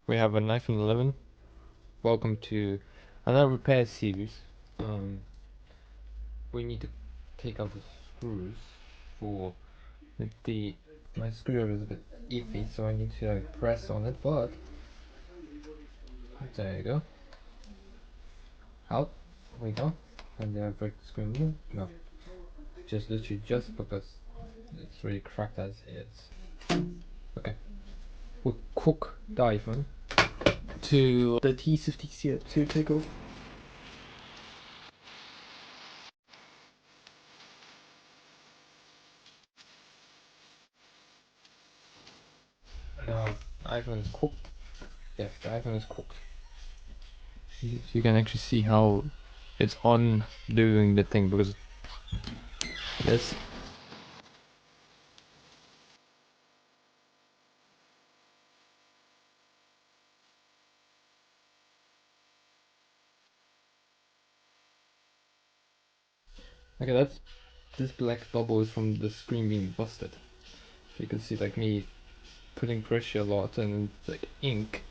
We have an iPhone 11. Welcome to another repair series. We need to take out the screws for the my screwdriver is a bit iffy, so I need to press on it. But there you go. Out we go. And then I break the screw here. No, just literally just because it's really cracked as is. Okay, we'll cook the iPhone to the T50 to take off. The iPhone is cooked. Yes, the iPhone is cooked. You can actually see how it's on doing the thing because this. Okay, that's this black bubble is from the screen being busted. So you can see like me putting pressure a lot and it's like ink.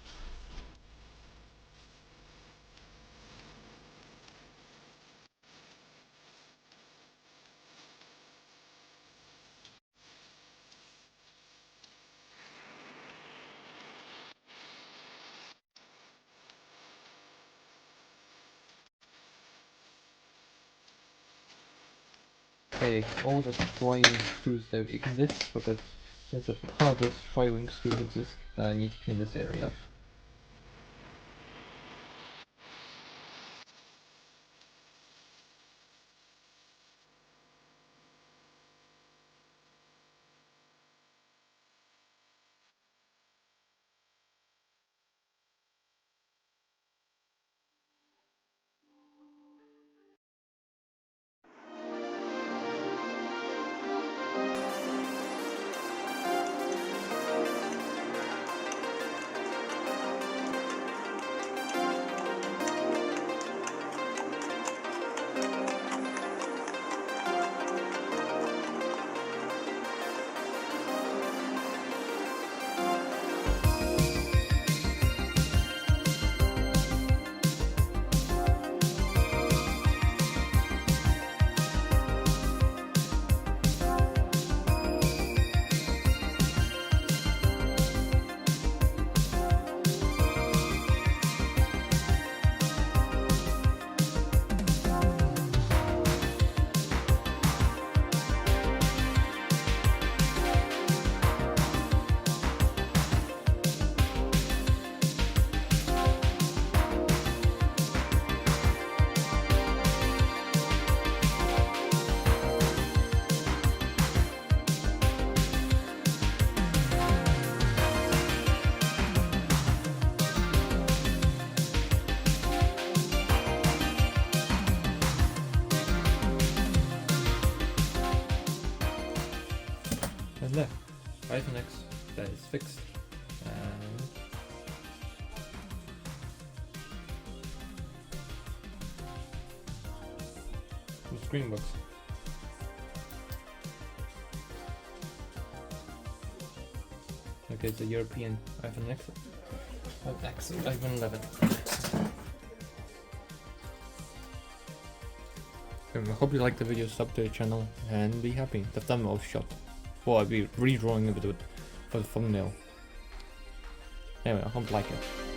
Okay, all the drying screws that exist because there's a ton of drying screws exist that I need to clean this area. And there, iPhone X that is fixed. And the screen works. Okay, it's a European iPhone X. iPhone 11. I hope you liked the video, sub to the channel, and be happy. The thumbnail shot. Well, I'll be redrawing a bit of it for the thumbnail. Anyway, I hope you like it.